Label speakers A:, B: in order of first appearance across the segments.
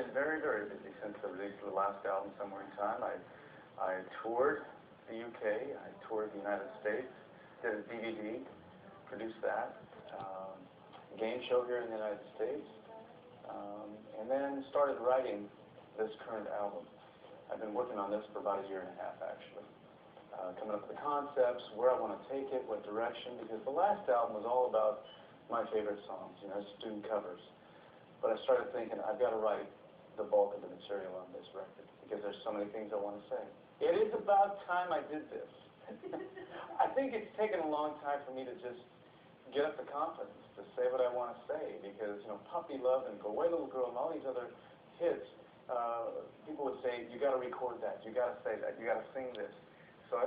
A: been very, very busy since the release of the last album, Somewhere in Time. I toured the UK, I toured the United States, did a DVD, produced that, game show here in the United States, and then started writing this current album. I've been working on this for about 1.5 years, actually. Coming up with the concepts, where I want to take it, what direction, because the last album was all about my favorite songs, just doing covers. But I started thinking, I've got to write the bulk of the material on this record, because there's so many things I want to say. It is about time I did this. I think it's taken a long time for me to just get up the confidence to say what I want to say, because, Puppy Love and Go Away Little Girl and all these other hits, people would say, you got to record that, you got to say that, you got to sing this. So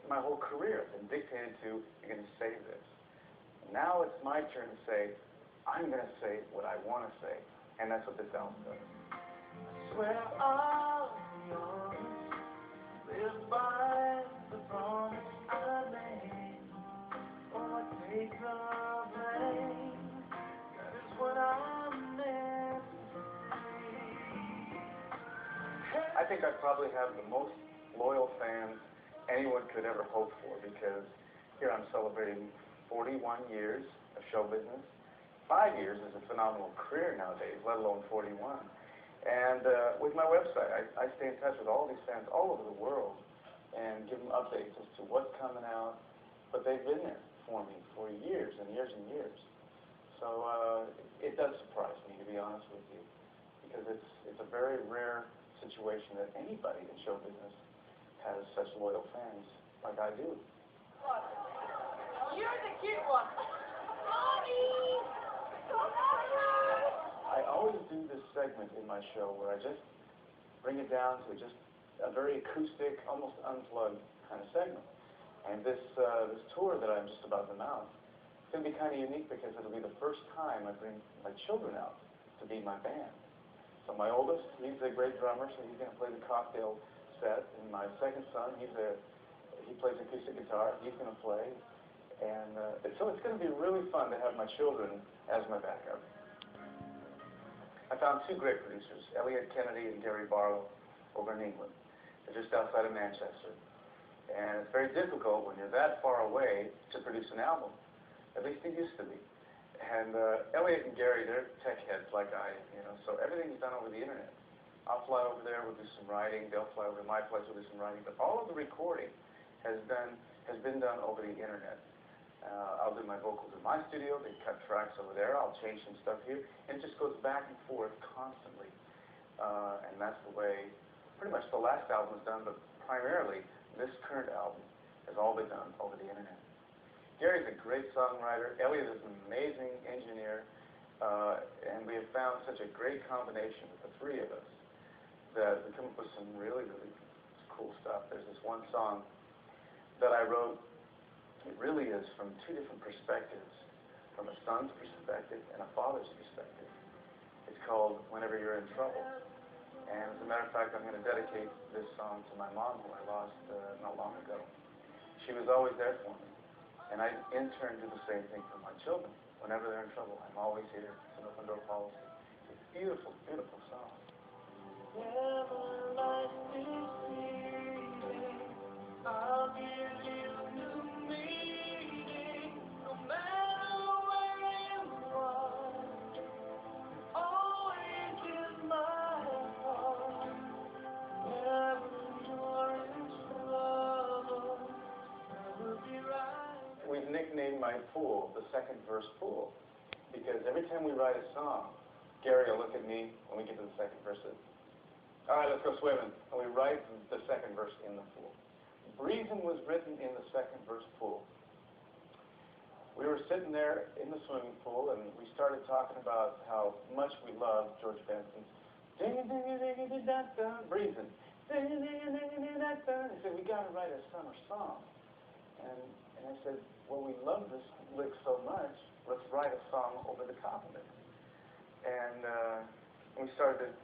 A: my whole career has been dictated to, you're going to say this. Now it's my turn to say, I'm going to say what I want to say, and that's what this album does. I swear I'll be honest, live by the promise I made, or take the blame, that is what I'm meant to say. I think I probably have the most loyal fans anyone could ever hope for, because here I'm celebrating 41 years of show business. 5 years is a phenomenal career nowadays, let alone 41. And with my website, I stay in touch with all these fans all over the world and give them updates as to what's coming out. But they've been there for me for years and years and years. So it does surprise me, to be honest with you, because it's a very rare situation that anybody in show business has such loyal fans like I do.
B: You're the cute one. Mommy!
A: I always do this segment in my show where I just bring it down to just a very acoustic, almost unplugged kind of segment. And this tour that I'm just about to announce is going to be kind of unique, because it'll be the first time I bring my children out to be my band. So my oldest, he's a great drummer, so he's going to play the cocktail set. And my second son, he plays acoustic guitar, he's going to play. And so it's going to be really fun to have my children as my backup. I found 2 great producers, Elliot Kennedy and Gary Barlow, over in England. They're just outside of Manchester. And it's very difficult when you're that far away to produce an album. At least it used to be. And Elliot and Gary, they're tech heads like I am, so everything's done over the internet. I'll fly over there, we'll do some writing, they'll fly over to my place, we'll do some writing, but all of the recording has been done over the internet. I'll do my vocals in my studio, they cut tracks over there, I'll change some stuff here, and it just goes back and forth constantly. And that's the way pretty much the last album was done, but primarily this current album has all been done over the internet. Gary's a great songwriter, Elliot is an amazing engineer, and we have found such a great combination with the 3 of us that we come up with some really, really cool stuff. There's this one song that I wrote. It really is from 2 different perspectives, from a son's perspective and a father's perspective. It's called Whenever You're in Trouble. And as a matter of fact, I'm going to dedicate this song to my mom, who I lost not long ago. She was always there for me. And I, in turn, do the same thing for my children. Whenever they're in trouble, I'm always here. It's an open door policy. It's a beautiful, beautiful song. Whenever life is fleeting, I'll give you new meaning. No matter where you are, always is my heart. Whenever you're in trouble, never be right. We've nicknamed my pool the second verse pool, because every time we write a song, Gary will look at me when we get to the second verse. All right, let's go swimming. And we write the second verse in the pool. Reason was written in the second verse pool. We were sitting there in the swimming pool, and we started talking about how much we love George Benson's Breezin'. He said, we got to write a summer song. And I said, well, we love this lick so much, let's write a song over the top of it. And we started to,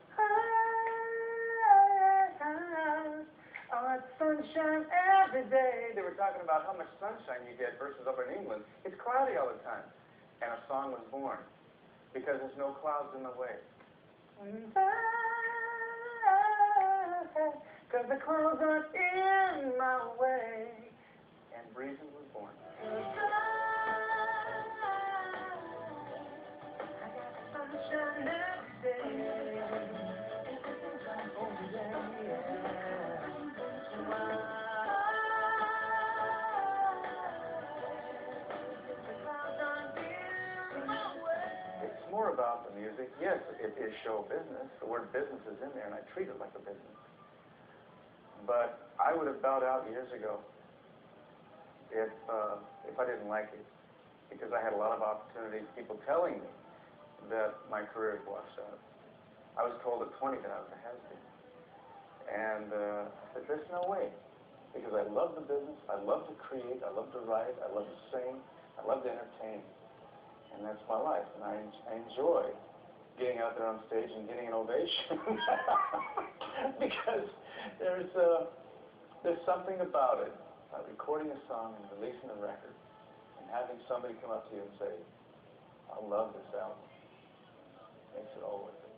A: oh, it's sunshine every day. They were talking about how much sunshine you get versus over in England. It's cloudy all the time. And a song was born because there's no clouds in the way. 'cause the clouds are in my way. And breezes was born.
B: I got sunshine every day. Everything's right over there, yeah. The clouds are in my way.
A: It's more about the music. Yes, it is show business. The word business is in there, and I treat it like a business. But I would have bowed out years ago if I didn't like it, because I had a lot of opportunities, people telling me that my career had washed out. I was told at 20 that I was a has-been. And I said, there's no way, because I love the business, I love to create, I love to write, I love to sing, I love to entertain. And that's my life, and I enjoy getting out there on stage and getting an ovation. Because there's something about it, recording a song and releasing a record, and having somebody come up to you and say, I love this album. Makes it all worth it.